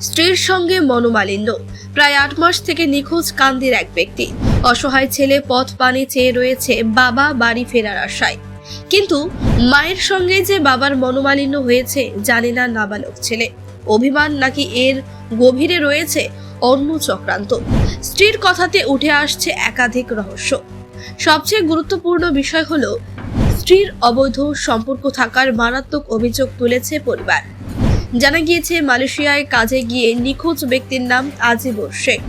স্ত্রীর সঙ্গে মনোমালিন্য। প্রায় ৮ মাস থেকে নিখোঁজ কান্দির এক ব্যক্তি। অসহায় ছেলে পথ পানে চেয়ে রয়েছে বাবা বাড়ি ফেরার আশায়। কিন্তু মায়ের সঙ্গে যে বাবার মনোমালিন্য হয়েছে জানে না নাবালক ছেলে। অভিমান নাকি এর গভীরে রয়েছে অন্য চক্রান্ত। স্ত্রীর কথাতে উঠে আসছে একাধিক রহস্য। সবচেয়ে গুরুত্বপূর্ণ বিষয় হলো স্ত্রীর অবৈধ সম্পর্ক থাকার মারাত্মক অভিযোগ তুলেছে পরিবার। জানা গিয়েছে মালয়েশিয়ায় কাজে গিয়ে নিখোঁজ ব্যক্তির নাম আজিবুর শেখ।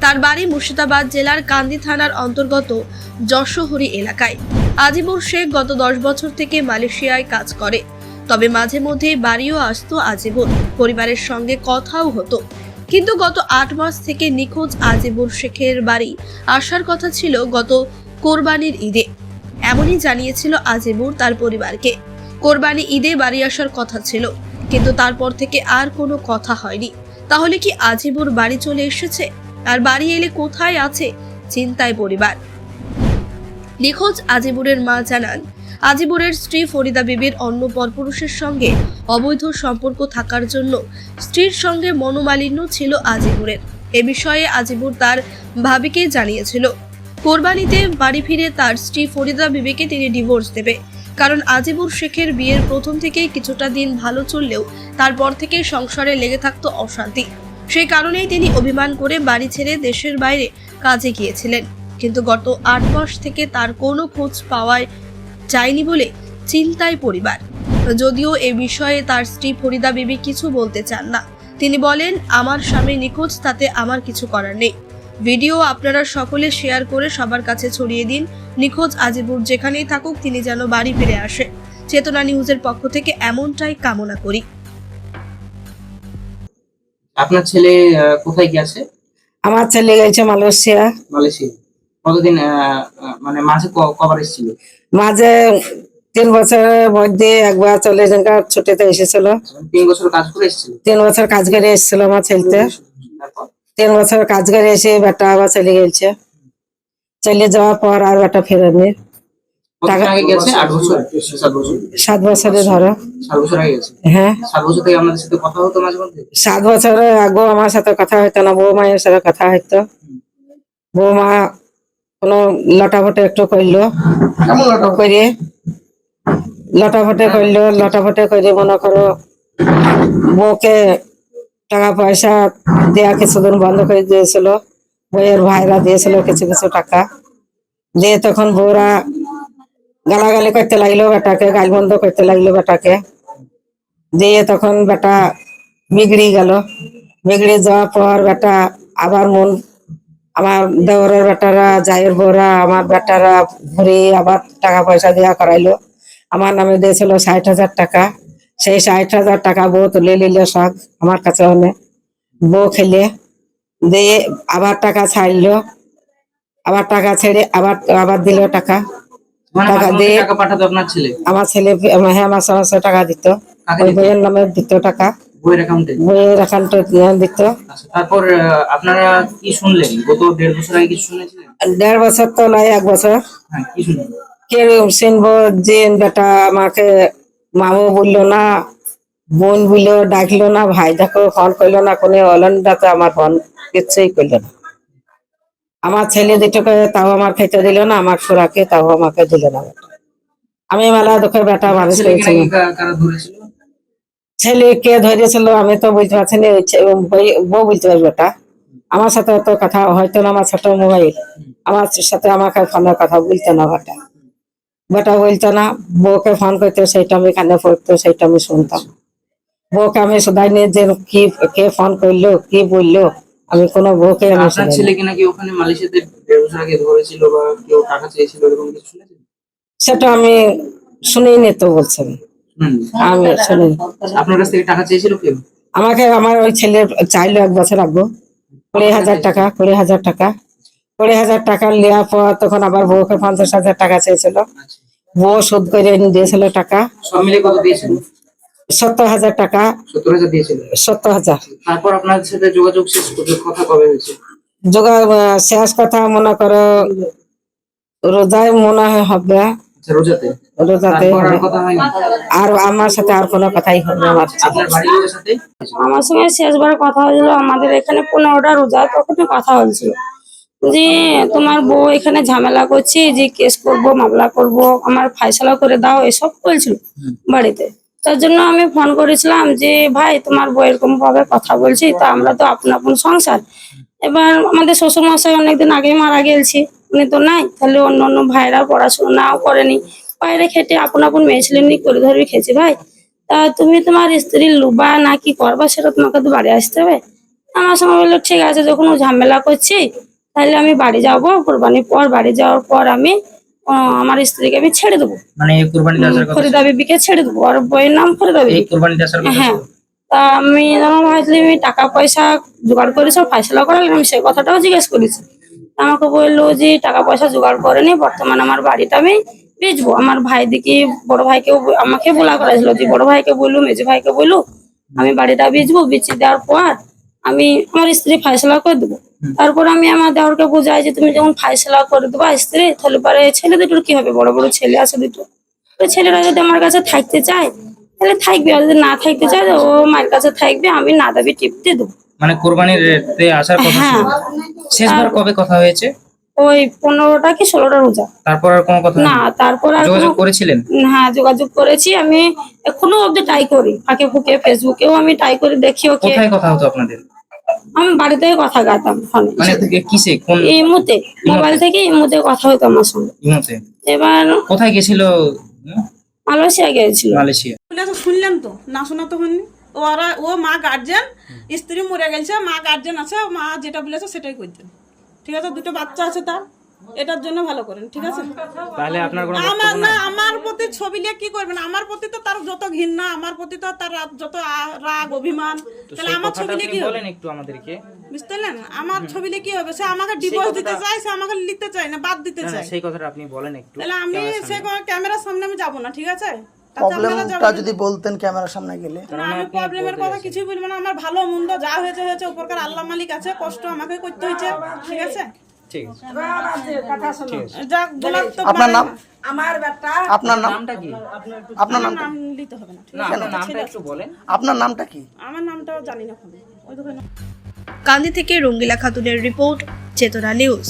তার বাড়ি মুর্শিদাবাদ জেলার কান্দি থানার অন্তর্গত যশোহরি এলাকায়। আজিবুর শেখ গত 10 বছর থেকে মালয়েশিয়ায় কাজ করে। তবে মাঝে মধ্যে বাড়িও আসতো আজিবুর, পরিবারের সঙ্গে কথাও হতো। কিন্তু গত 8 মাস থেকে নিখোঁজ আজিবুর শেখের বাড়ি আসার কথা ছিল গত কোরবানির ঈদে। এমনই জানিয়েছিল আজিবুর তার পরিবারকে। কোরবানি ঈদে বাড়ি আসার কথা ছিল, কিন্তু তারপর থেকে আর কোনো কথা হয়নি। তাহলে কি আজিবুর বাড়ি চলে এসেছে? আর বাড়ি এলে কোথায় আছে? চিন্তায় পরিবার। নিখোঁজ আজিবুরের মা জানান, আজিবুরের স্ত্রী ফরিদা বিবির অন্য পরপুরুষের সঙ্গে অবৈধ সম্পর্ক থাকার জন্য স্ত্রীর সঙ্গে মনোমালিন্য ছিল আজিবুরের। এ বিষয়ে আজিবুর তার ভাবিকে জানিয়েছিল। কোরবানিতে বাড়ি ফিরে তার স্ত্রী ফরিদা বিবিকে তিনি ডিভোর্স দেবে। কারণ আজিবুর শেখের বিয়ের প্রথম থেকেই কিছুটা দিন ভালো চললেও তারপর থেকে সংসারে লেগে থাকতো অশান্তি। সেই কারণেই তিনি অভিমান করে বাড়ি ছেড়ে দেশের বাইরে কাজে গিয়েছিলেন। কিন্তু গত 8 মাস থেকে তার কোনো খোঁজ পাওয়া যায়নি বলে চিন্তায় পরিবার। যদিও এ বিষয়ে তার স্ত্রী ফরিদা বিবি কিছু বলতে চান না। তিনি বলেন, আমার স্বামী নিখোঁজ, তাতে আমার কিছু করার নেই। ভিডিও আপনারা সকলে শেয়ার করে সবার কাছে ছড়িয়ে দিন। নিখোঁজ আজিবুর যেখানেই থাকুক তিনি যেন বাড়ি ফিরে আসে। চেতনা নিউজের পক্ষ থেকে এমনটাই কামনা করি। আপনার ছেলে কোথায় গেছে? আমার ছেলে গেছে মালয়েশিয়া। মালয়েশিয়া কতদিন মানে মাঝে কবার এসেছিল? মাঝে 3 বছরের মধ্যে একবার চলে যাওয়ার ছুটিতে এসেছিল। 3 বছর কাজ করে এসেছিল? 3 বছর কাজ করে এসেছিল আমার ছেলেতে। তারপর 3 বছর কাজ করে এসে বেটা আবার চলে গেছে। চলে যাওয়ার পর আর বেটা ফেরেনি। কতদিন আগে গেছে? 8 বছর 7 বছর? 7 বছরে ধরো। 7 বছর আগে গেছে। হ্যাঁ, 7 বছর থেকে আপনাদের সাথে কথা হতো মাঝে মধ্যে? 7 বছরে আগে আমার সাথে কথা হইতো না, বউ মায়ের সাথে কথা হইতো। বৌমা কোনো লটাফটে একটু করলো, করে লটাফটে করে মনে করো বউকে টাকা পয়সা দেয়া কিছুদিন বন্ধ করে দিয়েছিল। বইয়ের ভাইরা দিয়েছিল কিছু কিছু টাকা দিয়ে, তখন বউরা গালাগালি করতে লাগলো বেটাকে, গাল বন্ধ করতে লাগলো বেটাকে দিয়ে, তখন বেটা বিগড়ে গেল। বিগড়ে যাওয়ার পর বেটা আবার আমার দেওরের বেটারা, জায়ের বউরা, আমার বেটারা ঘুরে আবার টাকা পয়সা দেওয়া করাইলো। আমার নামে দিয়েছিল 60,000 টাকা। সেই 60,000 টাকা বউ তুলে নিল সব আমার কাছে। অনেক বউ খেলে দিয়ে আবার টাকা ছাড়লো, আবার টাকা ছেড়ে আবার আবার দিল টাকা। মানে টাকা মাঝে মধ্যে দিয়ে টাকা পাঠাতো আপনার ছেলে? আমার ছেলে, হ্যাঁ, আমার সমস্ত টাকা দিত। কাকে ওই দিত? বইয়ের নামে দিত টাকা, বইয়ের অ্যাকাউন্টে? বইয়ের অ্যাকাউন্টে দিত। আচ্ছা, তারপর আপনারা কি শুনলেন? গত 1.5 বছর আগে কিছু শুনেছিলেন? 1.5 বছর তো নয়, 1 বছর। হ্যাঁ, কি শুনলেন? কে শুনবো যে বেটা আমাকে মামু বললো না, বোন বললো ডাকলো না, ভাই দেখো ফোন করলো না, কোনো অলন্ডাতে আমার ফোন কিচ্ছুই করলো না। আমার ছেলে দুটোকে তাও আমার খেতে দিল না, আমার খুড়াকে তাও আমাকে দিল না। আমি মেলা দুঃখের বেটা মানুষ ছেলেকে করেছিলাম। নাকি কারা ধরেছিল? ছেলেকে ধরেছিল আমি তো বুঝতে পারছি না, বউ বুঝতে পারবে বেটা। আমার সাথে অত কথা হয়তো না, আমার ছোট মোবাইল, আমার সাথে আমাকে ফোনে কথা বলতো না বেটা। বেটা বলতো না, বউকে ফোন করতো, সেইটা আমি কানে পড়তো, সেইটা আমি শুনতাম। বউকে আমি শোধাই নিয়ে যে কি কে ফোন করলো কি বললো, আমি কোনো বউকে আমি আপনার শোধাই। ছেলেকে নাকি ওখানে মালয়েশিয়াতে 1.5 বছর আগে ধরেছিল বা কেউ টাকা চেয়েছিল, এরকম কিছু শুনেছেন? সেটা আমি শুনিনি তো বলছেন, আমি শুনিনি। আপনার কাছ থেকে টাকা চেয়েছিল কেউ? আমাকে আমার ওই ছেলে চাইলো 1 বছর আগে 20,000 টাকা, 20,000 টাকা। 20,000 টাকা নেওয়ার পর তখন আবার বউকে 50,000 টাকা চেয়েছিল। বউ শোধ করে এনে দিয়েছিল টাকা। সব মিলে কত দিয়েছিল? 70,000 টাকা। 70,000 দিয়েছিল? 70,000। তারপর আপনার সাথে যোগাযোগ শেষ কথা কবে হয়েছে? শেষ কথা মনে করো রোজায় মনে হয় হবে। আচ্ছা, রোজাতে রোজাতে তারপর আর কথা হয়নি আর আমার সাথে আর কোনো কথাই হয়নি আমার আপনার বাড়ির লোকের সাথে? আমার সঙ্গে শেষবার কথা হয়েছিল আমাদের এখানে 15টা রোজা, তখনই কথা হয়েছিল যে তোমার বউ এখানে ঝামেলা করছে, যে কেস করব, মামলা করব, আমার ফায়সালা করে দাও, এসব বলছিল বাড়িতে। তার জন্য আমি ফোন করেছিলাম যে ভাই তোমার বউ এরকম ভাবে কথা বলছি, তা আমরা তো আপন আপন সংসার। এবার আমাদের শ্বশুর মশাই অনেকদিন আগেই মারা গেছে, উনি তো নাই, তাহলে অন্য অন্য ভাইরা পড়াশোনাও করেনি, বাইরে খেটে আপন আপন মেয়ে ছেলে নিয়ে করে ধরে খেয়েছে। ভাই তা তুমি তোমার স্ত্রীর লুবা না কি করবা, সেটা তোমাকে তো বাড়ি আসতে হবে। আমার সঙ্গে বললো ঠিক আছে, যখন ও ঝামেলা করছি তাহলে আমি বাড়ি যাবো, কোরবানির পর বাড়ি যাওয়ার পর আমি আমার স্ত্রীকে আমি ছেড়ে দেবো, মানে এই কুরবানিতে আসার কথা ফরিদা বিবিকে ছেড়ে দেবো, আর বইয়ের নাম ফরিদা এই বিবি। কুরবানিতে আসার কথা হ্যাঁ, ছিল। তা আমি যখন ভাবছিলাম আমি টাকা পয়সা জোগাড় করে সব ফাইসলা করালাম, আমি সেই কথাটাও জিজ্ঞেস করেছি। আমাকে বললো যে টাকা পয়সা জোগাড় করেনি, বর্তমানে আমার বাড়িটা আমি বেচবো। আমার ভাই দিকে বড় ভাইকেও আমাকে বলা করেছিল যে বড় ভাইকে বললো, মেজো ভাইকে বললো আমি বাড়িটা বেচবো, বেচে দেওয়ার পর আমি আমার স্ত্রী ফাইসলা করে দেবো। তারপর আমি আমার দেওরকে বোঝাই যে তুমি যখন ফাইসলা করে দেবা স্ত্রী, তাহলে পরে ছেলে দুটোর কি হবে, বড় বড় ছেলে আছে দুটো, ওই ছেলেরা যদি আমার কাছে থাকতে চায় তাহলে থাকবে, আর যদি না থাকতে চায় ও মায়ের কাছে থাকবে, আমি না দাবি টিপতে দেবো। মানে কুরবানির তে আসার কথা হ্যাঁ, ছিল। শেষবার কবে কথা হয়েছে? ওই 15টা কি 16টা রোজা। তারপর আর কোনো কথা না, হয়নি? তারপর আর যোগাযোগ কোনো- করেছিলেন? হ্যাঁ, যোগাযোগ করেছি আমি, এখনো অব্দি ট্রাই করি, ফাঁকে ফুকে ফেসবুকেও আমি ট্রাই করে দেখি ওকে। কোথায় কথা হতো আপনাদের? আমি বাড়িতে কথা গাতাম ফোনে, মানে কিসে, কোন এই মুহূর্তে মোবাইল থেকে এই মুহূর্তে কথা হতো আমার সঙ্গে। ইমোতে? এবার কোথায় গেছিল? মালয়েশিয়া গিয়েছিল। মালয়েশিয়া। বলে তো শুনলেন তো, না শোনা তো হয়নি। ওরা ও মা গার্জেন, স্ত্রী মরে গেছে, মা গার্জেন আছে, মা যেটা বলেছে সেটাই করতেন। ঠিক আছে, দুটো বাচ্চা আছে তার, এটার জন্য ভালো করেন। ঠিক আছে, তাহলে আপনার কোনো আমার না, আমার প্রতি ছবি নিয়ে কি করবেন, আমার প্রতি তো তার যত ঘৃণা, আমার প্রতি তো তার যত রাগ অভিমান, তাহলে আমার ছবি নিয়ে কি হবে? বলেন একটু আমাদেরকে। বুঝতে পারলেন, আমার ছবি নিয়ে কি হবে? সে আমাকে ডিভোর্স দিতে চায়, সে আমাকে নিতে চায় না, বাদ দিতে চায়। সেই কথাটা আপনি বলেন একটু। তাহলে আমি সে ক্যামেরার সামনে আমি যাবো না। ঠিক আছে, তাতে আপনারা প্রবলেমটা যাবেন। যদি বলতেন ক্যামেরার সামনে গেলে। না, আমি প্রবলেমের কথা কিছুই বলবো না। আমার ভালো মন্দ যা হয়েছে হয়েছে, উপরকার আল্লাহ মালিক আছে, কষ্ট আমাকে করতে হয়েছে। ঠিক আছে, ঠিক আছে। যাক বলার তো আপনার নাম? পারে না। আপনার নাম? নামটা কি? আপনার আমার নামটা? নাম নিতে হবে না। ঠিক না, আছে? আপনার নামটা একটু বলেন। আপনার নামটা কি? আমার নামটাও জানি না। ওই দেখুন। কান্দি থেকে রঙ্গিলা খাতুনের রিপোর্ট, চেতনা নিউজ।